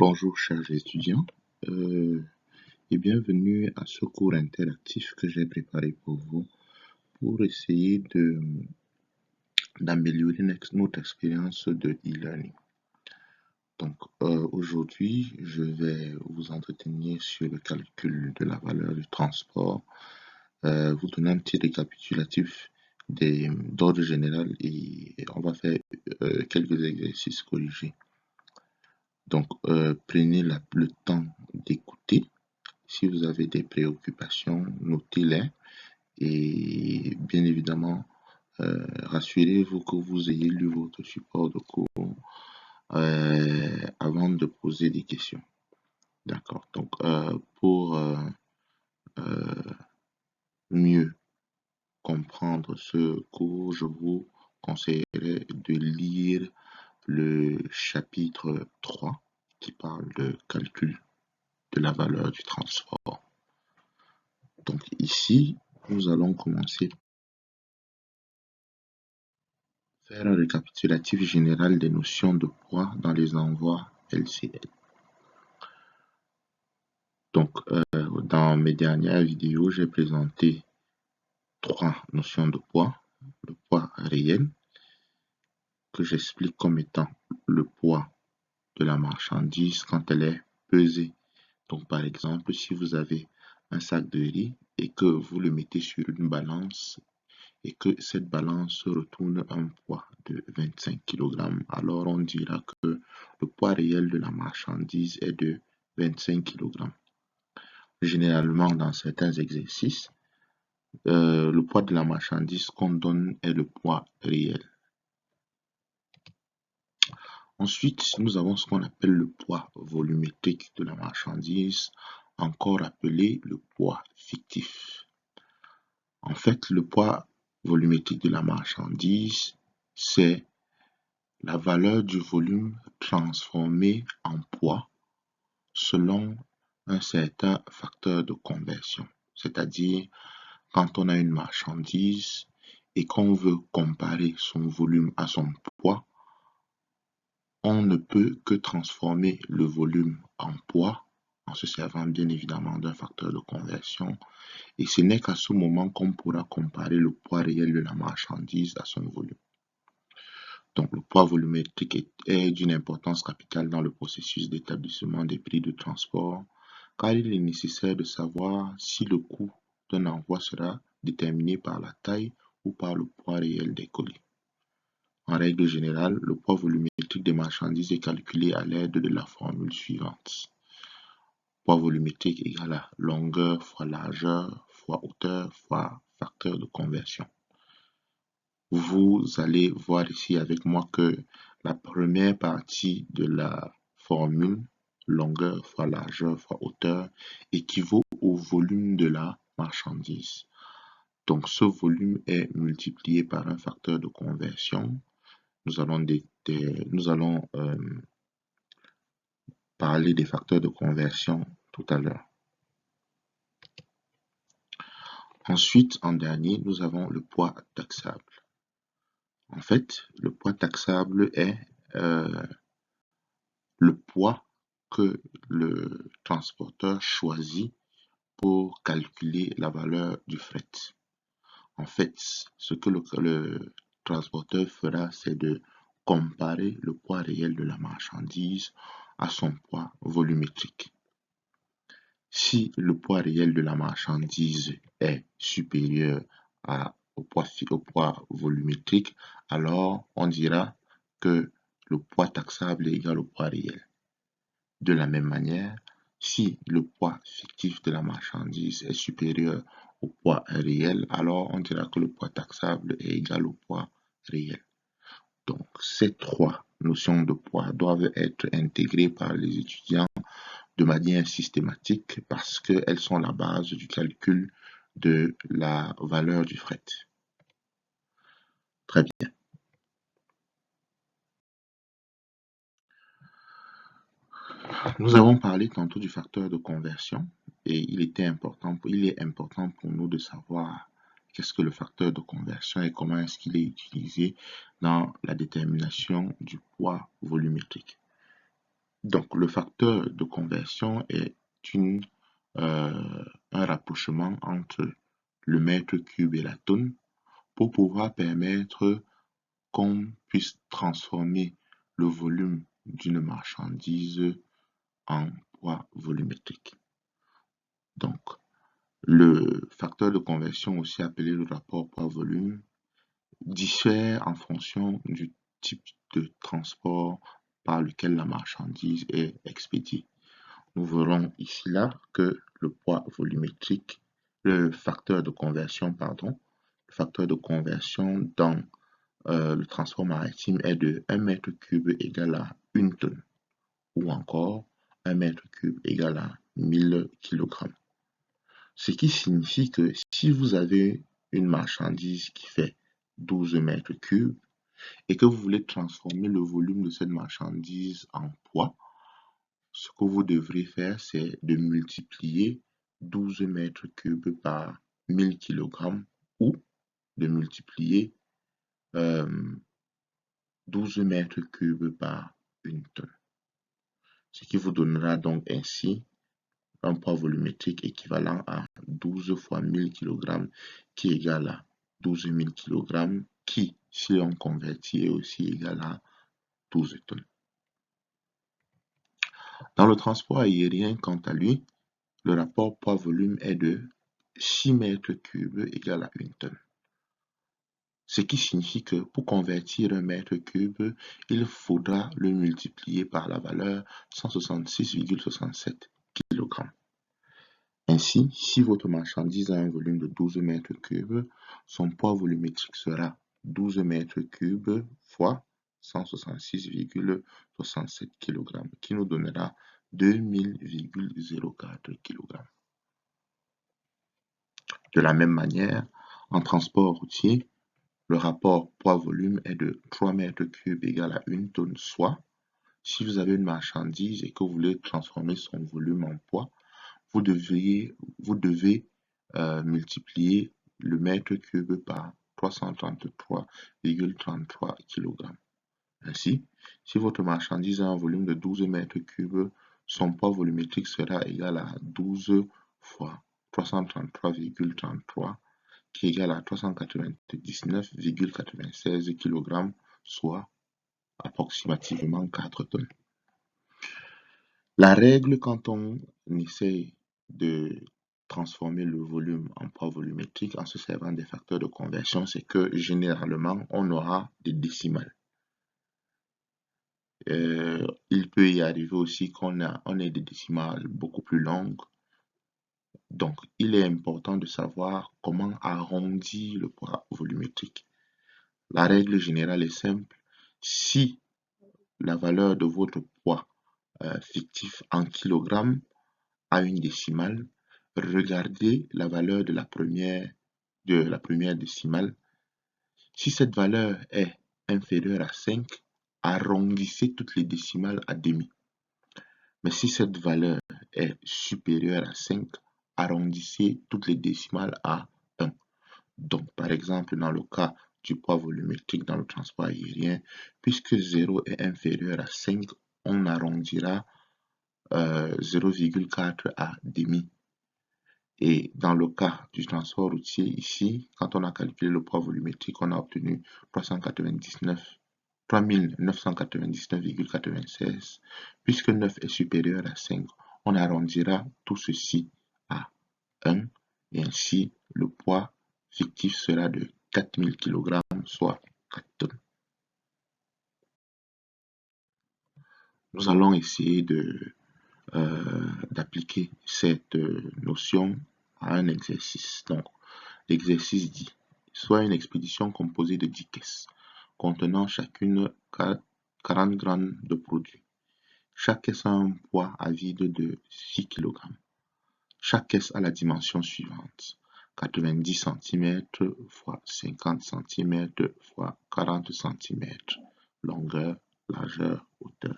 Bonjour chers étudiants, euh, et bienvenue à ce cours interactif que j'ai préparé pour vous pour essayer d'améliorer notre expérience de e-learning. Donc aujourd'hui, je vais vous entretenir sur le calcul de la valeur du transport, vous donner un petit récapitulatif d'ordre général et on va faire quelques exercices corrigés. Donc prenez le temps d'écouter. Si vous avez des préoccupations, notez-les et bien évidemment, rassurez-vous que vous ayez lu votre support de cours avant de poser des questions. D'accord. Donc, pour mieux comprendre ce cours, je vous conseillerais de lire le chapitre 3 qui parle de calcul de la valeur du transport. Donc ici, nous allons commencer par faire un récapitulatif général des notions de poids dans les envois LCL. Donc, dans mes dernières vidéos, j'ai présenté 3 notions de poids. Le poids réel, que j'explique comme étant le poids de la marchandise quand elle est pesée. Donc, par exemple, si vous avez un sac de riz et que vous le mettez sur une balance et que cette balance retourne un poids de 25 kg, alors on dira que le poids réel de la marchandise est de 25 kg. Généralement, dans certains exercices, le poids de la marchandise qu'on donne est le poids réel. Ensuite, nous avons ce qu'on appelle le poids volumétrique de la marchandise, encore appelé le poids fictif. En fait, le poids volumétrique de la marchandise, c'est la valeur du volume transformé en poids selon un certain facteur de conversion. C'est-à-dire, quand on a une marchandise et qu'on veut comparer son volume à son poids, on ne peut que transformer le volume en poids en se servant bien évidemment d'un facteur de conversion. Et ce n'est qu'à ce moment qu'on pourra comparer le poids réel de la marchandise à son volume. Donc, le poids volumétrique est d'une importance capitale dans le processus d'établissement des prix de transport, car il est nécessaire de savoir si le coût d'un envoi sera déterminé par la taille ou par le poids réel des colis. En règle générale, le poids volumétrique des marchandises est calculé à l'aide de la formule suivante. Poids volumétrique égale à longueur fois largeur fois hauteur fois facteur de conversion. Vous allez voir ici avec moi que la première partie de la formule, longueur fois largeur fois hauteur, équivaut au volume de la marchandise. Donc ce volume est multiplié par un facteur de conversion. Nous allons parler des facteurs de conversion tout à l'heure. Ensuite, en dernier, nous avons le poids taxable. En fait, le poids taxable est le poids que le transporteur choisit pour calculer la valeur du fret. En fait, ce que le transporteur fera, c'est de comparer le poids réel de la marchandise à son poids volumétrique. Si le poids réel de la marchandise est supérieur au poids volumétrique, alors on dira que le poids taxable est égal au poids réel. De la même manière, si le poids fictif de la marchandise est supérieur au poids réel, alors on dira que le poids taxable est égal au poids réel. Donc, ces 3 notions de poids doivent être intégrées par les étudiants de manière systématique parce qu'elles sont la base du calcul de la valeur du fret. Très bien. Nous avons parlé tantôt du facteur de conversion et il est important pour nous de savoir qu'est-ce que le facteur de conversion et comment est-ce qu'il est utilisé dans la détermination du poids volumétrique. Donc, le facteur de conversion est un rapprochement entre le mètre cube et la tonne pour pouvoir permettre qu'on puisse transformer le volume d'une marchandise en poids volumétrique. Donc, le facteur de conversion, aussi appelé le rapport poids-volume, diffère en fonction du type de transport par lequel la marchandise est expédiée. Nous verrons ici là que le poids volumétrique, le facteur de conversion, pardon, le facteur de conversion dans le transport maritime est de 1 mètre cube égal à 1 tonne, ou encore 1 mètre cube égal à 1000 kg. Ce qui signifie que si vous avez une marchandise qui fait 12 mètres cubes et que vous voulez transformer le volume de cette marchandise en poids, ce que vous devrez faire, c'est de multiplier 12 mètres cubes par 1000 kg ou de multiplier 12 mètres cubes par 1 tonne. Ce qui vous donnera donc ainsi un poids volumétrique équivalent à 12 fois 1000 kg qui est égal à 12 000 kg qui, si on convertit, est aussi égal à 12 tonnes. Dans le transport aérien, quant à lui, le rapport poids-volume est de 6 mètres cubes égal à 1 tonne. Ce qui signifie que pour convertir un mètre cube, il faudra le multiplier par la valeur 166,67 kg. Ainsi, si votre marchandise a un volume de 12 mètres cubes, son poids volumétrique sera 12 mètres cubes fois 166,67 kg, qui nous donnera 2000,04 kg. De la même manière, en transport routier, le rapport poids-volume est de 3 mètres cubes égal à 1 tonne, soit, si vous avez une marchandise et que vous voulez transformer son volume en poids, vous devez multiplier le mètre cube par 333,33 kg. Ainsi, si votre marchandise a un volume de 12 mètres cubes, son poids volumétrique sera égal à 12 fois 333,33 qui est égal à 399,96 kg, soit approximativement 4 tonnes. La règle quand on essaie de transformer le volume en poids volumétrique en se servant des facteurs de conversion, c'est que généralement, on aura des décimales. Il peut y arriver aussi qu'on ait des décimales beaucoup plus longues. Donc, il est important de savoir comment arrondir le poids volumétrique. La règle générale est simple. Si la valeur de votre poids fictif en kilogrammes a une décimale, regardez la valeur de la première décimale. Si cette valeur est inférieure à 5, arrondissez toutes les décimales à demi. Mais si cette valeur est supérieure à 5, arrondissez toutes les décimales à 1. Donc, par exemple, dans le cas du poids volumétrique dans le transport aérien, puisque 0 est inférieur à 5, on arrondira 0,4 à demi. Et dans le cas du transport routier, ici, quand on a calculé le poids volumétrique, on a obtenu 3999,96. Puisque 9 est supérieur à 5, on arrondira tout ceci à 1. Et ainsi, le poids fictif sera de 4000 kg, soit 4 tonnes. Nous allons essayer d'appliquer cette notion à un exercice. Donc, l'exercice dit, soit une expédition composée de 10 caisses, contenant chacune 40 grammes de produits. Chaque caisse a un poids à vide de 6 kg. Chaque caisse a la dimension suivante. 90 cm x 50 cm x 40 cm, longueur, largeur, hauteur.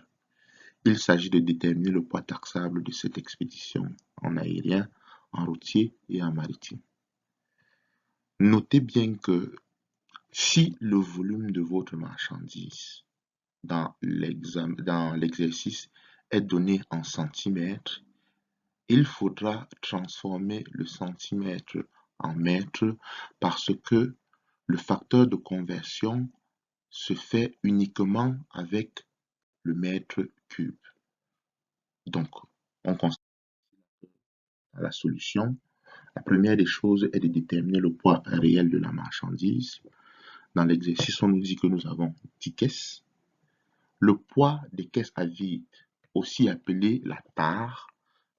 Il s'agit de déterminer le poids taxable de cette expédition en aérien, en routier et en maritime. Notez bien que si le volume de votre marchandise dans l'exercice est donné en centimètres, il faudra transformer le centimètre en mètre parce que le facteur de conversion se fait uniquement avec le mètre cube. Donc, on constate la solution. La première des choses est de déterminer le poids réel de la marchandise. Dans l'exercice, on nous dit que nous avons 10 caisses. Le poids des caisses à vide, aussi appelé la tare.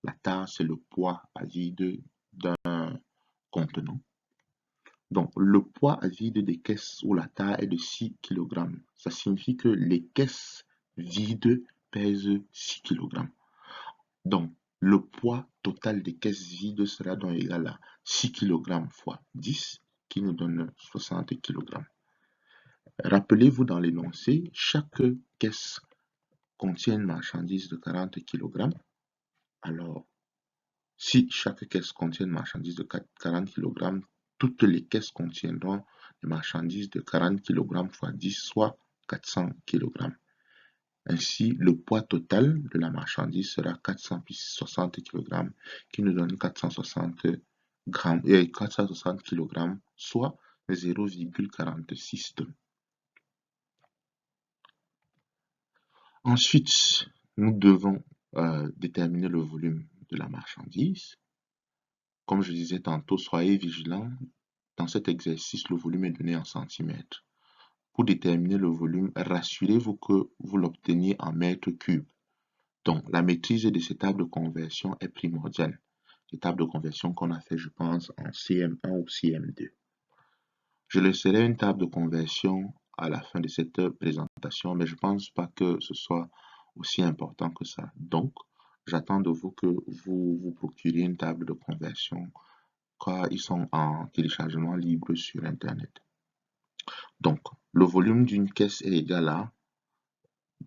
La tare, c'est le poids à vide d'un contenant. Donc, le poids à vide des caisses ou la tare est de 6 kg. Ça signifie que les caisses vides pèsent 6 kg. Donc, le poids total des caisses vides sera donc égal à 6 kg fois 10, qui nous donne 60 kg. Rappelez-vous dans l'énoncé, chaque caisse contient une marchandise de 40 kg. Alors, si chaque caisse contient une marchandise de 40 kg, toutes les caisses contiendront des marchandises de 40 kg fois 10, soit 400 kg. Ainsi, le poids total de la marchandise sera 460 kg, qui nous donne 460 kg, soit 0,46 tonnes. Ensuite, nous devons déterminer le volume de la marchandise. Comme je disais tantôt, soyez vigilants. Dans cet exercice, le volume est donné en centimètres. Pour déterminer le volume, rassurez-vous que vous l'obteniez en mètres cubes. Donc, la maîtrise de ces tables de conversion est primordiale. Les tables de conversion qu'on a fait, je pense, en CM1 ou CM2. Je laisserai une table de conversion à la fin de cette présentation, mais je ne pense pas que ce soit aussi important que ça. Donc, j'attends de vous que vous vous procuriez une table de conversion car ils sont en téléchargement libre sur Internet. Donc, le volume d'une caisse est égal à,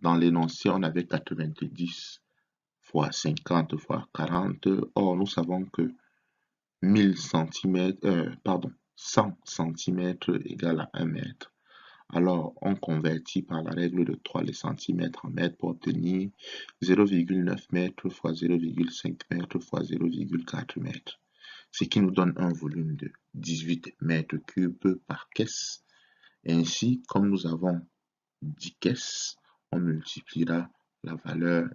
dans l'énoncé, on avait 90 fois 50 fois 40. Or, nous savons que 100 cm égale à 1 mètre. Alors, on convertit par la règle de 3 les centimètres en mètres pour obtenir 0,9 mètres fois 0,5 mètres fois 0,4 mètres. Ce qui nous donne un volume de 18 mètres cubes par caisse. Ainsi, comme nous avons 10 caisses, on multipliera la valeur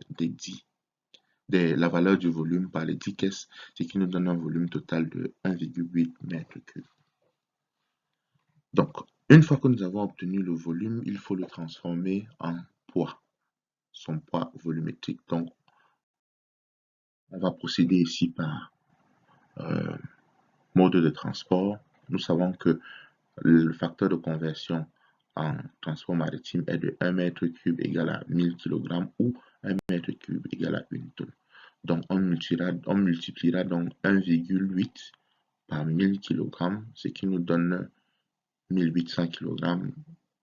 la valeur du volume par les 10 caisses, ce qui nous donne un volume total de 1,8 mètres cubes. Donc, une fois que nous avons obtenu le volume, il faut le transformer en poids, son poids volumétrique. Donc, on va procéder ici par mode de transport. Nous savons que le facteur de conversion en transport maritime est de 1 mètre cube égal à 1000 kg ou 1 mètre cube égal à 1 tonne. Donc, on multipliera donc 1,8 par 1000 kg, ce qui nous donne 1800 kg,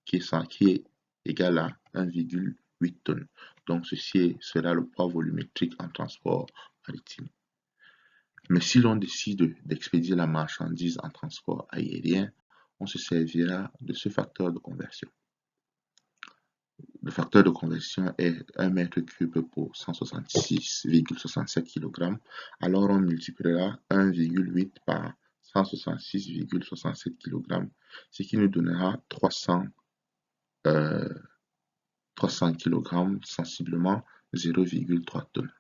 qui est égal à 1,8 tonnes. Donc, ceci sera le poids volumétrique en transport maritime. Mais si l'on décide d'expédier la marchandise en transport aérien, on se servira de ce facteur de conversion. Le facteur de conversion est 1 mètre cube pour 166,67 kg. Alors on multipliera 1,8 par 166,67 kg, ce qui nous donnera 300 kg, sensiblement 0,3 tonnes.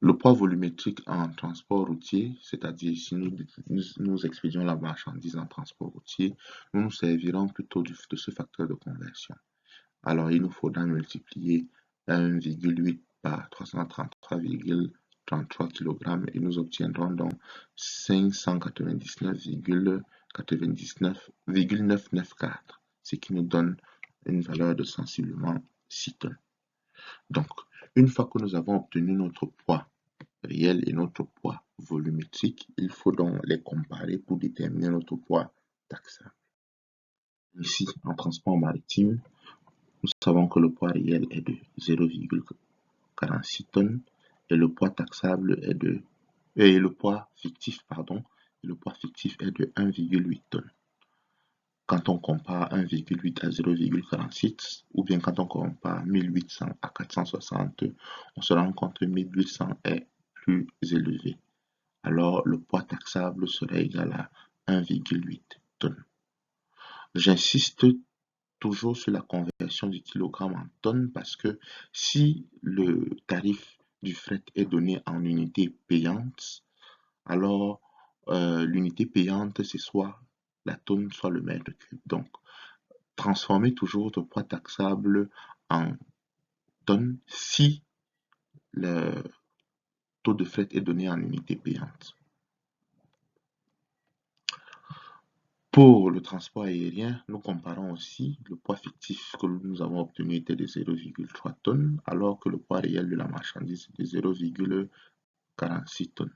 Le poids volumétrique en transport routier, c'est-à-dire si nous expédions la marchandise en transport routier, nous nous servirons plutôt de ce facteur de conversion. Alors, il nous faudra multiplier 1,8 par 333,33 kg et nous obtiendrons donc 599,994, ce qui nous donne une valeur de sensiblement 6 tonnes. Donc, une fois que nous avons obtenu notre poids réel et notre poids volumétrique, il faut donc les comparer pour déterminer notre poids taxable. Ici, en transport maritime, nous savons que le poids réel est de 0,46 tonnes et le poids taxable est de le poids fictif est de 1,8 tonnes. quand on compare 1,8 à 0,46, ou bien quand on compare 1800 à 460, on se rend compte que 1800 est plus élevé. Alors le poids taxable serait égal à 1,8 tonnes. J'insiste toujours sur la conversion du kilogramme en tonnes parce que si le tarif du fret est donné en unité payante, alors l'unité payante c'est soit la tonne soit le mètre cube. Donc transformer toujours votre poids taxable en tonnes si le taux de fret est donné en unité payante. Pour le transport aérien, nous comparons aussi le poids fictif que nous avons obtenu était de 0,3 tonnes, alors que le poids réel de la marchandise est de 0,46 tonnes.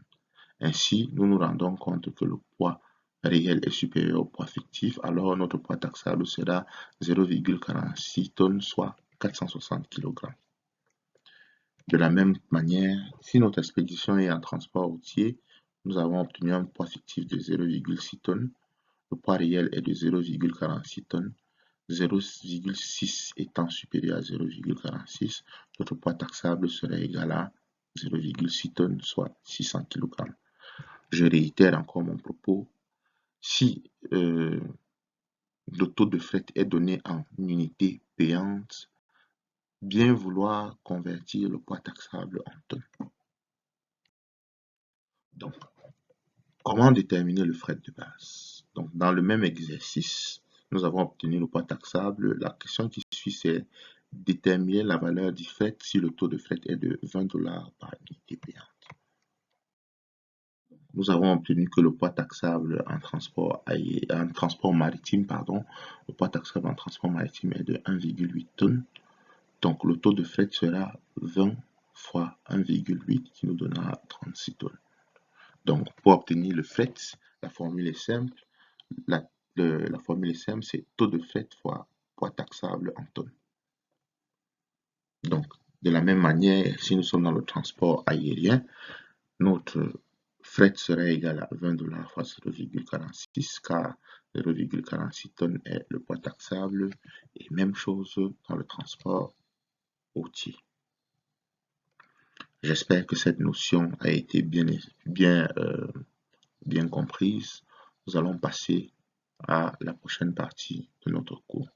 Ainsi, nous nous rendons compte que le poids réel est supérieur au poids fictif, alors notre poids taxable sera 0,46 tonnes, soit 460 kg. De la même manière, si notre expédition est en transport routier, nous avons obtenu un poids fictif de 0,6 tonnes. Le poids réel est de 0,46 tonnes, 0,6 étant supérieur à 0,46, notre poids taxable serait égal à 0,6 tonnes, soit 600 kg. Je réitère encore mon propos. Si le taux de fret est donné en unité payante, bien vouloir convertir le poids taxable en tonnes. Donc, comment déterminer le fret de base? Donc, dans le même exercice, nous avons obtenu le poids taxable. La question qui suit, c'est déterminer la valeur du fret si le taux de fret est de 20 $ par unité payante. Nous avons obtenu que le poids taxable en transport maritime, le poids taxable en transport maritime est de 1,8 tonnes. Donc, le taux de fret sera 20 fois 1,8 qui nous donnera 36 tonnes. Donc, pour obtenir le fret, la formule est simple. La formule est simple, c'est taux de fret fois poids taxable en tonnes. Donc, de la même manière, si nous sommes dans le transport aérien, notre fret serait égal à 20 $ fois 0,46, car 0,46 tonnes est le poids taxable, et même chose dans le transport routier. J'espère que cette notion a été bien comprise. Nous allons passer à la prochaine partie de notre cours.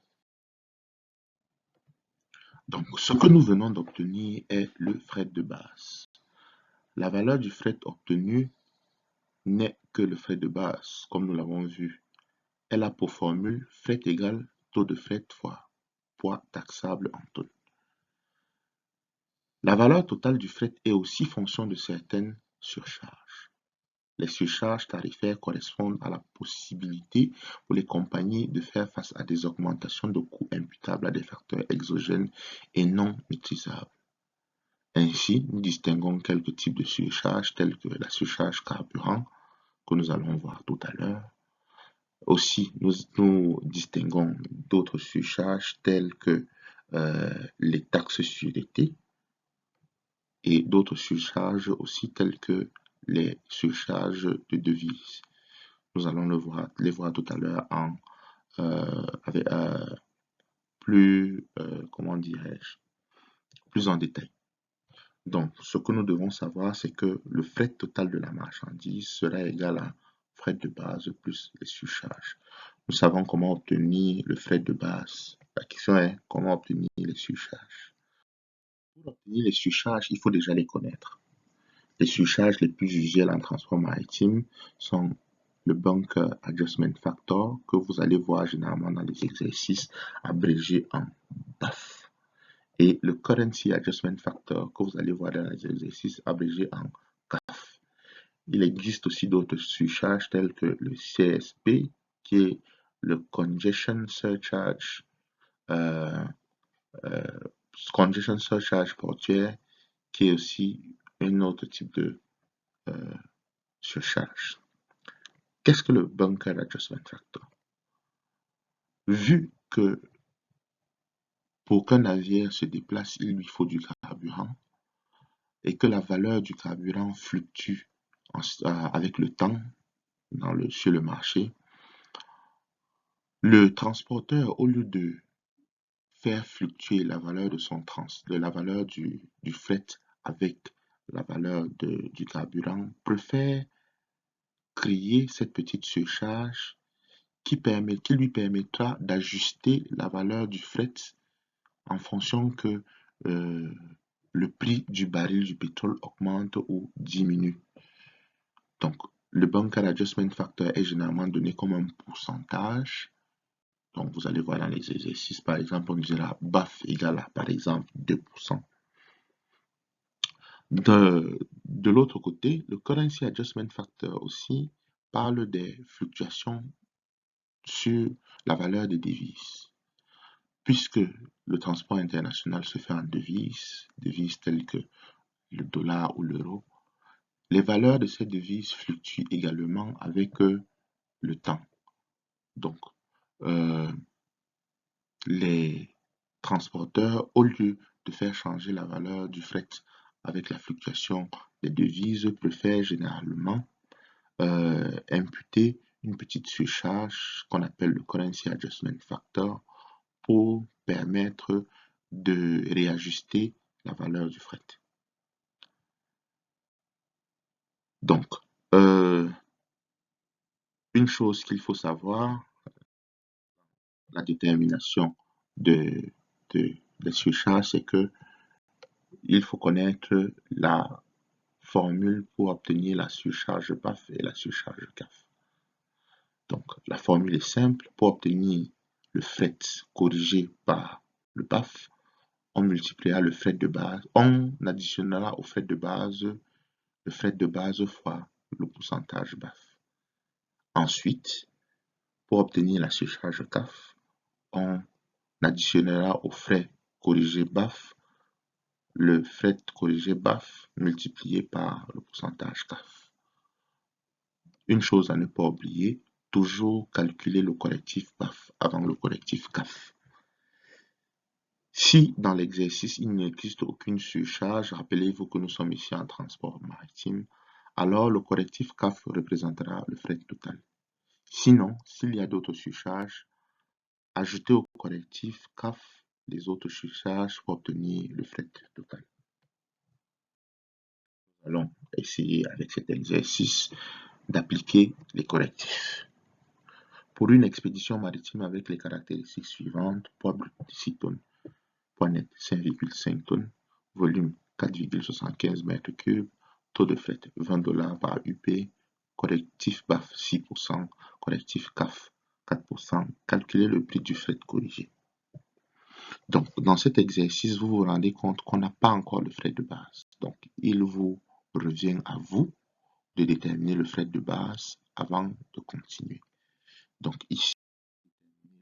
Donc, ce que nous venons d'obtenir est le fret de base. La valeur du fret obtenu n'est que le fret de base, comme nous l'avons vu. Elle a pour formule fret égale taux de fret fois poids taxable en tonnes. La valeur totale du fret est aussi fonction de certaines surcharges. Les surcharges tarifaires correspondent à la possibilité pour les compagnies de faire face à des augmentations de coûts imputables à des facteurs exogènes et non maîtrisables. Ainsi, nous distinguons quelques types de surcharges telles que la surcharge carburant, que nous allons voir tout à l'heure. Aussi, nous distinguons d'autres surcharges telles que les taxes sur l'été et d'autres surcharges aussi telles que les surcharges de devises. Nous allons les voir tout à l'heure avec comment dirais-je, plus en détail. Donc, ce que nous devons savoir, c'est que le fret total de la marchandise sera égal à fret de base plus les surcharges. Nous savons comment obtenir le fret de base. La question est comment obtenir les surcharges. Pour obtenir les surcharges, il faut déjà les connaître. Les surcharges les plus usuelles en transport maritime sont le Bunker Adjustment Factor, que vous allez voir généralement dans les exercices abrégés en BAF, et le Currency Adjustment Factor, que vous allez voir dans les exercices abrégés en CAF. Il existe aussi d'autres surcharges telles que le CSP, qui est le Congestion Surcharge portuaire, qui est aussi un autre type de surcharge. Qu'est-ce que le Bunker Adjustment Factor? Vu que pour qu'un navire se déplace, il lui faut du carburant et que la valeur du carburant fluctue avec le temps sur le marché, Le transporteur, au lieu de faire fluctuer la valeur de la valeur du fret avec la valeur du carburant, préfère créer cette petite surcharge qui lui permettra d'ajuster la valeur du fret en fonction que euh, le prix du baril du pétrole augmente ou diminue. Donc, le bunker adjustment factor est généralement donné comme un pourcentage. Donc, vous allez voir dans les exercices, par exemple, on dira BAF égale à, par exemple, 2%. De l'autre côté, le currency adjustment factor aussi parle des fluctuations sur la valeur des devises. Puisque le transport international se fait en devises telles que le dollar ou l'euro, les valeurs de ces devises fluctuent également avec le temps. Donc, euh, les transporteurs, au lieu de faire changer la valeur du fret avec la fluctuation des devises, préfèrent généralement imputer une petite surcharge qu'on appelle le currency adjustment factor pour permettre de réajuster la valeur du fret. Donc, une chose qu'il faut savoir, la détermination des surcharges, c'est que il faut connaître la formule pour obtenir la surcharge BAF et la surcharge CAF. Donc, la formule est simple. Pour obtenir le fret corrigé par le BAF, on multipliera le fret de base, on additionnera au fret de base le fret de base fois le pourcentage BAF. Ensuite, pour obtenir la surcharge CAF, on additionnera au frais corrigé BAF le fret corrigé BAF multiplié par le pourcentage CAF. Une chose à ne pas oublier, toujours calculer le correctif BAF avant le correctif CAF. Si dans l'exercice il n'existe aucune surcharge, rappelez-vous que nous sommes ici en transport maritime, alors le correctif CAF représentera le fret total. Sinon, s'il y a d'autres surcharges, ajoutez au correctif CAF les autres surcharges pour obtenir le fret total. Nous allons essayer avec cet exercice d'appliquer les correctifs. Pour une expédition maritime avec les caractéristiques suivantes, poids brut 6 tonnes, poids net 5,5 tonnes, volume 4,75 mètres cubes, taux de fret 20 $ par UP, correctif BAF 6%, correctif CAF 4%, calculez le prix du fret corrigé. Donc, dans cet exercice, vous vous rendez compte qu'on n'a pas encore le fret de base. Donc, il vous revient à vous de déterminer le fret de base avant de continuer. Donc, ici,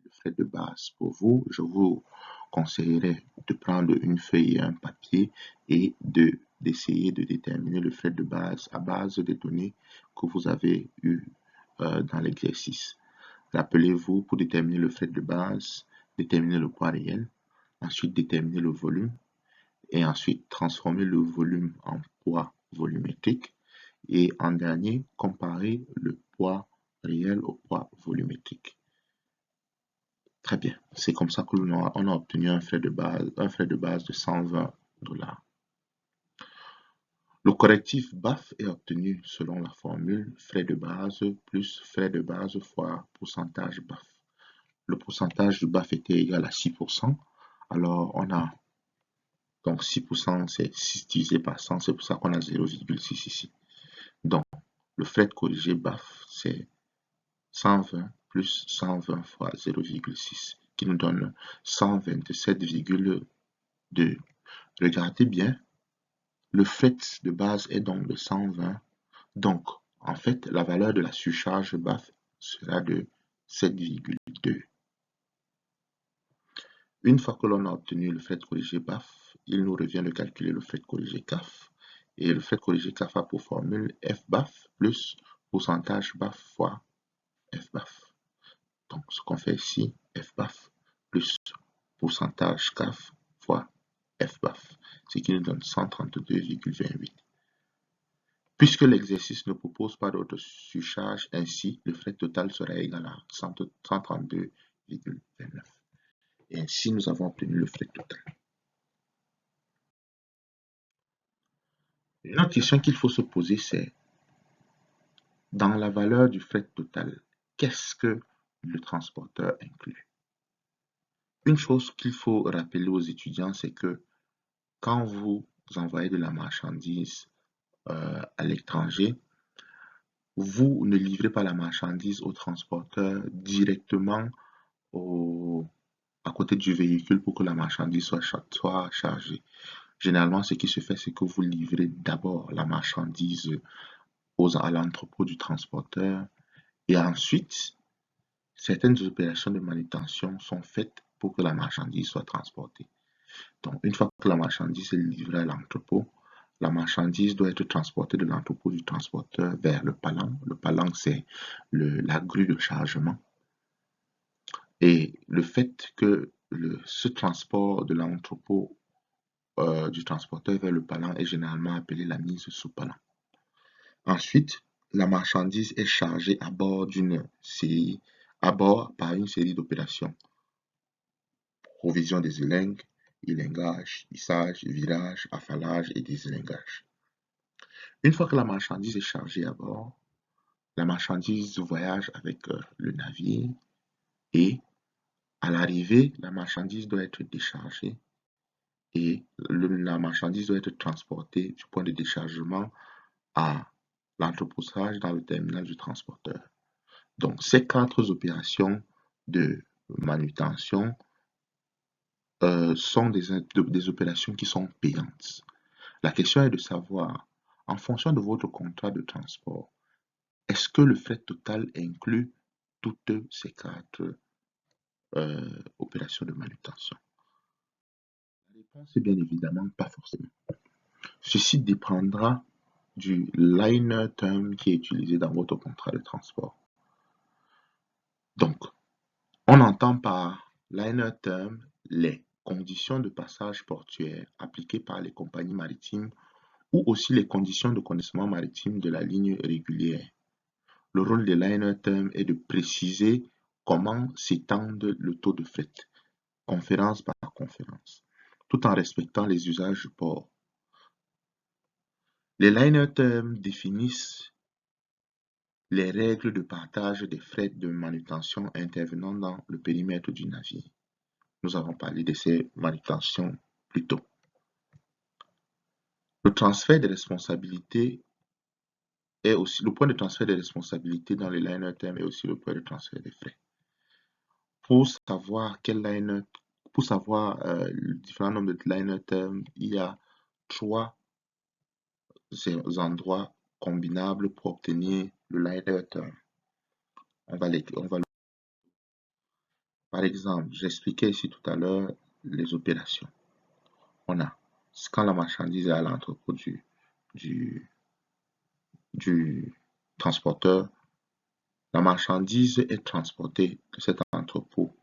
le fret de base pour vous, je vous conseillerais de prendre une feuille et un papier et d'essayer de déterminer le fret de base à base des données que vous avez eues dans l'exercice. Rappelez-vous, pour déterminer le fret de base, déterminer le poids réel, ensuite déterminer le volume et ensuite transformer le volume en poids volumétrique et en dernier, comparer le poids réel au poids volumétrique. Très bien, c'est comme ça que on a obtenu un frais de base de 120 $. Le correctif BAF est obtenu selon la formule frais de base plus frais de base fois pourcentage BAF. Le pourcentage du BAF était égal à 6%. Alors, on a donc 6%, c'est 6 divisé par 100, c'est pour ça qu'on a 0,6 ici. Donc, le fret corrigé BAF, c'est 120 plus 120 fois 0,6, qui nous donne 127,2. Regardez bien, le fret de base est donc de 120. Donc, en fait, la valeur de la surcharge BAF sera de 7,2. Une fois que l'on a obtenu le fret corrigé BAF, il nous revient de calculer le fret corrigé CAF. Et le fret corrigé CAF a pour formule FBAF plus pourcentage BAF fois FBAF. Donc, ce qu'on fait ici, FBAF plus pourcentage CAF fois FBAF, ce qui nous donne 132,28. Puisque l'exercice ne propose pas d'autre surcharge, ainsi, le fret total sera égal à 132,28. $4,29. Et ainsi, nous avons obtenu le frais total. Une autre question qu'il faut se poser, c'est dans la valeur du frais total, qu'est-ce que le transporteur inclut? Une chose qu'il faut rappeler aux étudiants, c'est que quand vous envoyez de la marchandise à l'étranger, vous ne livrez pas la marchandise au transporteur directement à côté du véhicule pour que la marchandise soit chargée. Généralement, ce qui se fait, c'est que vous livrez d'abord la marchandise à l'entrepôt du transporteur et ensuite, certaines opérations de manutention sont faites pour que la marchandise soit transportée. Donc, une fois que la marchandise est livrée à l'entrepôt, la marchandise doit être transportée de l'entrepôt du transporteur vers le palan. Le palan, c'est la grue de chargement. Et le fait que ce transport de l'entrepôt du transporteur vers le palan est généralement appelé la mise sous palan. Ensuite, la marchandise est chargée à bord par une série d'opérations. Provision des élingues, élingage, hissage, virage, affalage et désilingage. Une fois que la marchandise est chargée à bord, la marchandise voyage avec le navire et à l'arrivée, la marchandise doit être déchargée et la marchandise doit être transportée du point de déchargement à l'entreposage dans le terminal du transporteur. Donc, ces 4 opérations de manutention sont des opérations qui sont payantes. La question est de savoir, en fonction de votre contrat de transport, est-ce que le frais total inclut toutes ces 4 opérations de manutention? La réponse est bien évidemment pas forcément. Ceci dépendra du liner term qui est utilisé dans votre contrat de transport. Donc, on entend par liner term les conditions de passage portuaire appliquées par les compagnies maritimes ou aussi les conditions de connaissement maritime de la ligne régulière. Le rôle des liner term est de préciser comment s'étend le taux de fret, conférence par conférence, tout en respectant les usages du port. Les liner term définissent les règles de partage des frais de manutention intervenant dans le périmètre du navire. Nous avons parlé de ces manutentions plus tôt. Le transfert des responsabilités est aussi le point de transfert des responsabilités dans les liner term est aussi le point de transfert des frais. Pour savoir le différent nombre de liner term, il y a 3 endroits combinables pour obtenir le liner term. Par exemple, j'expliquais ici tout à l'heure les opérations. On a quand la marchandise est à l'entrepôt du transporteur, la marchandise est transportée de cet entrepôt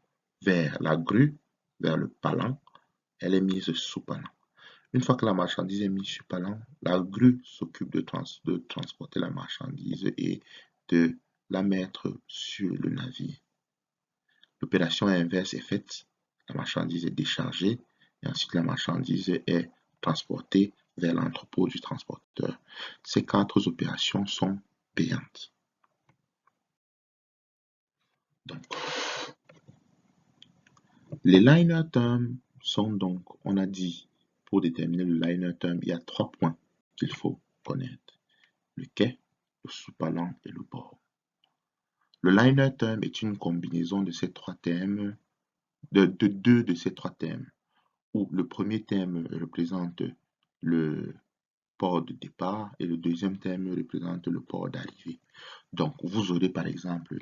vers la grue, vers le palan, elle est mise sous palan. Une fois que la marchandise est mise sous palan, la grue s'occupe de transporter la marchandise et de la mettre sur le navire. L'opération inverse est faite, la marchandise est déchargée et ensuite la marchandise est transportée vers l'entrepôt du transporteur. Ces 4 opérations sont payantes. Donc, les liner terms sont donc, on a dit, pour déterminer le liner term, il y a 3 points qu'il faut connaître. Le quai, le sous-palan et le bord. Le liner term est une combinaison de ces 3 termes, de 2 de ces 3 termes, où le premier terme représente le port de départ et le deuxième terme représente le port d'arrivée. Donc, vous aurez par exemple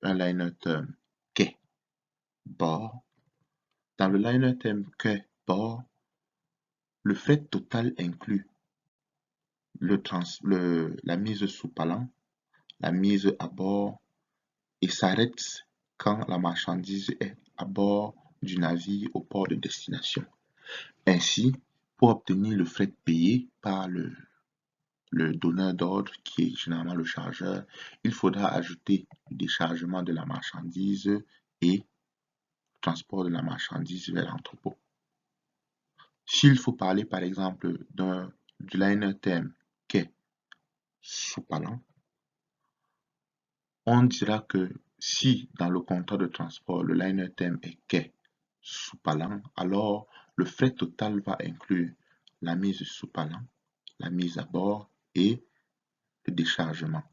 un liner term quai, bord. Dans le liner term quai, bord, le fret total inclut la mise sous palan, la mise à bord et s'arrête quand la marchandise est à bord du navire au port de destination. Ainsi, pour obtenir le fret payé par le donneur d'ordre, qui est généralement le chargeur, il faudra ajouter le déchargement de la marchandise et transport de la marchandise vers l'entrepôt. S'il faut parler par exemple du liner term quai sous-palan, on dira que si dans le contrat de transport le liner term est quai sous-palan, alors le frais total va inclure la mise sous palan, la mise à bord et le déchargement.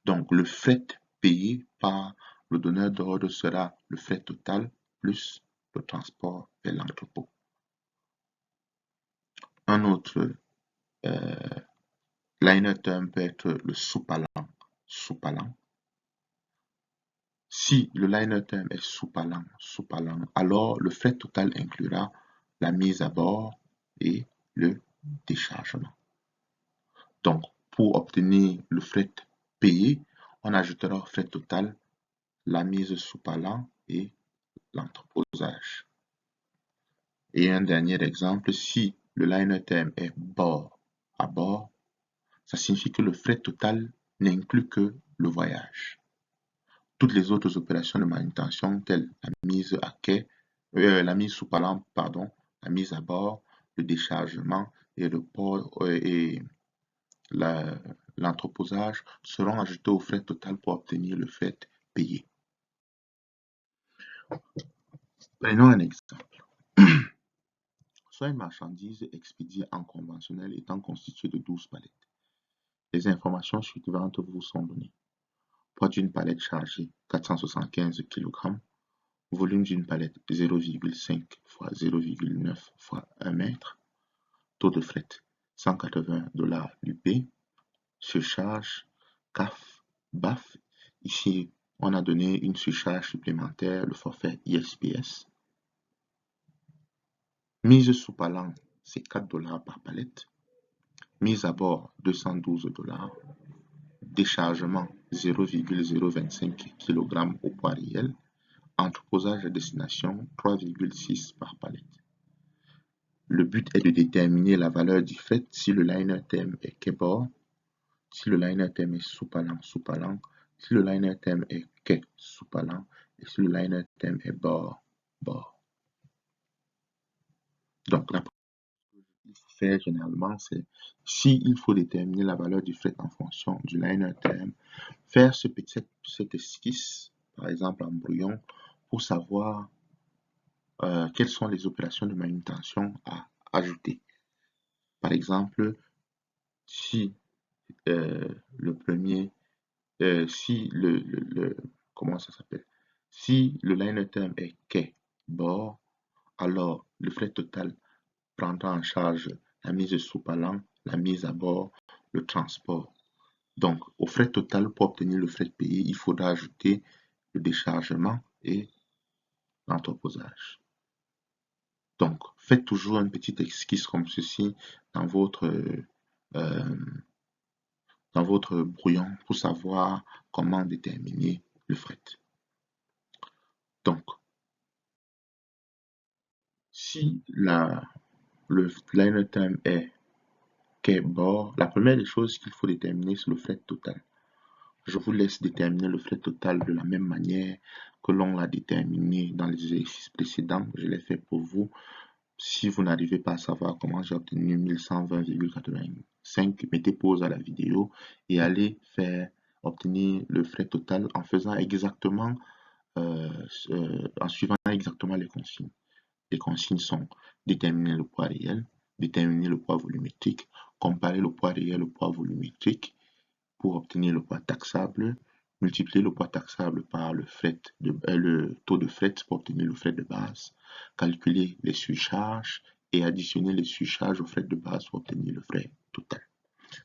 Donc le fret payé par le donneur d'ordre sera le frais total plus le transport vers l'entrepôt. Un autre liner term peut être le sous-palan. Si le liner term est sous-palan, alors le frais total inclura la mise à bord et le déchargement. Donc, pour obtenir le fret payé, on ajoutera au frais total la mise sous palan et l'entreposage. Et un dernier exemple, si le liner term est bord à bord, ça signifie que le frais total n'inclut que le voyage. Toutes les autres opérations de manutention, telles la mise à quai, la mise sous palan, pardon, la mise à bord, le déchargement et le port et l'entreposage seront ajoutés au frais total pour obtenir le frais payé. Prenons un exemple. Soit une marchandise expédiée en conventionnel étant constituée de 12 palettes. Les informations suivantes vous sont données. Poids d'une palette chargée 475 kg, volume d'une palette 0,5 x 0,9 x 1 mètre, taux de fret 180 $ l'UP, surcharge, CAF, BAF. Ici, on a donné une surcharge supplémentaire, le forfait ISPS. Mise sous palan, c'est 4 $ par palette. Mise à bord, 212 $. Déchargement, 0,025 kg au poids réel. Entreposage à destination, 3,6 par palette. Le but est de déterminer la valeur du fret si le liner term est quai bord, si le liner term est sous palan, si le liner term est quai sous palan et si le liner term est bord. Donc, la qu'il faut faire généralement, c'est si il faut déterminer la valeur du fret en fonction du liner term, faire cet esquisse, par exemple en brouillon, pour savoir quelles sont les opérations de manutention à ajouter. Par exemple, si comment ça s'appelle? Si le liner term est quai bord, alors le fret total prendra en charge la mise sous palan, la mise à bord, le transport. Donc, au frais total, pour obtenir le fret payé, il faudra ajouter le déchargement et l'entreposage. Donc, faites toujours une petite esquisse comme ceci dans votre brouillon pour savoir comment déterminer le fret. Donc, si le liner term est quai bord, la première des choses qu'il faut déterminer, c'est le fret total. Je vous laisse déterminer le fret total de la même manière que l'on l'a déterminé dans les exercices précédents. Je l'ai fait pour vous. Si vous n'arrivez pas à savoir comment j'ai obtenu 1120,85, mettez pause à la vidéo et allez obtenir le fret total en faisant exactement, en suivant exactement les consignes. Les consignes sont déterminer le poids réel, déterminer le poids volumétrique, comparer le poids réel au poids volumétrique pour obtenir le poids taxable, multiplier le poids taxable par le taux de fret pour obtenir le fret de base, calculer les surcharges et additionner les surcharges au fret de base pour obtenir le fret total.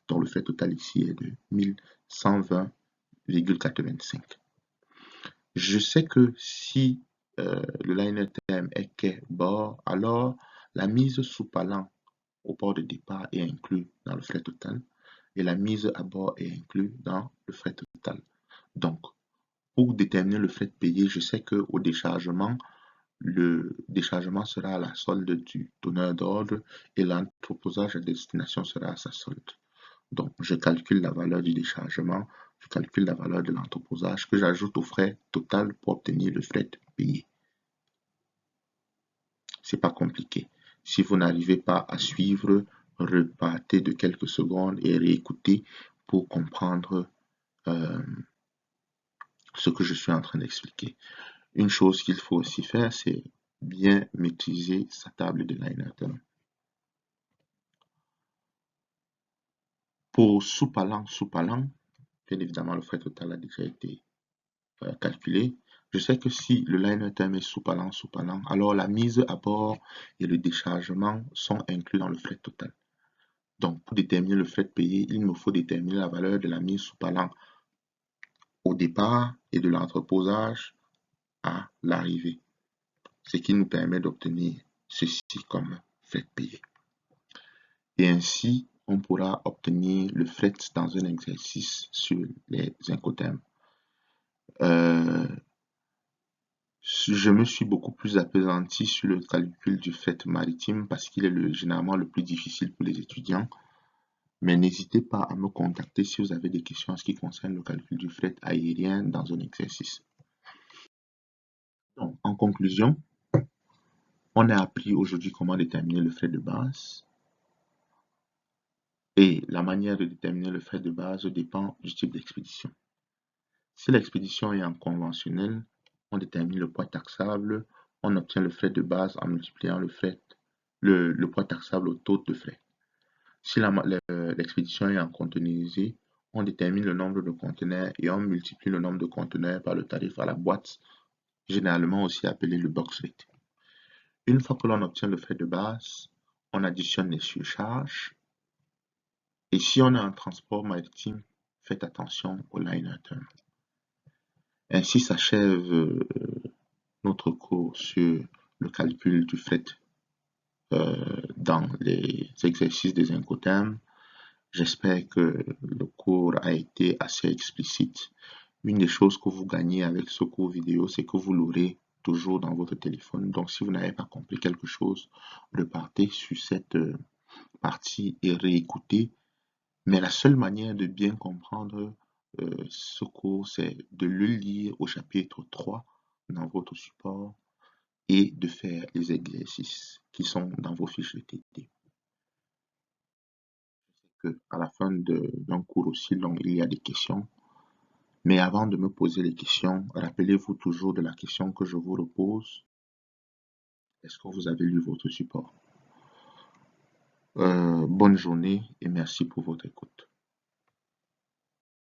Donc le fret total ici est de 1120,85. Je sais que si le liner term est quai bord, alors la mise sous palan au port de départ est inclus dans le fret total et la mise à bord est inclus dans le fret total. Donc, pour déterminer le fret payé, je sais qu'au déchargement, le déchargement sera à la solde du donneur d'ordre et l'entreposage à destination sera à sa solde. Donc, je calcule la valeur du déchargement, je calcule la valeur de l'entreposage que j'ajoute au frais total pour obtenir le fret payé. C'est pas compliqué. Si vous n'arrivez pas à suivre, repartez de quelques secondes et réécoutez pour comprendre euh, ce que je suis en train d'expliquer. Une chose qu'il faut aussi faire, c'est bien maîtriser sa table de liner term. Pour sous-palant, bien évidemment, le frais total a déjà été calculé. Je sais que si le liner term est sous-palant, alors la mise à bord et le déchargement sont inclus dans le frais total. Donc, pour déterminer le frais payé, il me faut déterminer la valeur de la mise sous-palant au départ et de l'entreposage à l'arrivée, ce qui nous permet d'obtenir ceci comme frais payé. Et ainsi, on pourra obtenir le fret dans un exercice sur les incoterms. Je me suis beaucoup plus appesanti sur le calcul du fret maritime parce qu'il est généralement le plus difficile pour les étudiants. Mais n'hésitez pas à me contacter si vous avez des questions en ce qui concerne le calcul du fret aérien dans un exercice. Donc, en conclusion, on a appris aujourd'hui comment déterminer le fret de base. Et la manière de déterminer le fret de base dépend du type d'expédition. Si l'expédition est en conventionnel, on détermine le poids taxable, on obtient le fret de base en multipliant le poids taxable au taux de fret. Si l'expédition est en containerisé, on détermine le nombre de conteneurs et on multiplie le nombre de conteneurs par le tarif à la boîte, généralement aussi appelé le box rate. Une fois que l'on obtient le fret de base, on additionne les surcharges. Et si on a un transport maritime, faites attention au liner term. Ainsi s'achève notre cours sur le calcul du fret dans les exercices des incoterms. J'espère que le cours a été assez explicite. Une des choses que vous gagnez avec ce cours vidéo, c'est que vous l'aurez toujours dans votre téléphone. Donc, si vous n'avez pas compris quelque chose, repartez sur cette partie et réécoutez. Mais la seule manière de bien comprendre ce cours, c'est de le lire au chapitre 3 dans votre support et de faire les exercices qui sont dans vos fiches de TT. À la fin d'un cours aussi long, il y a des questions. Mais avant de me poser les questions, rappelez-vous toujours de la question que je vous repose. Est-ce que vous avez lu votre support? Bonne journée et merci pour votre écoute.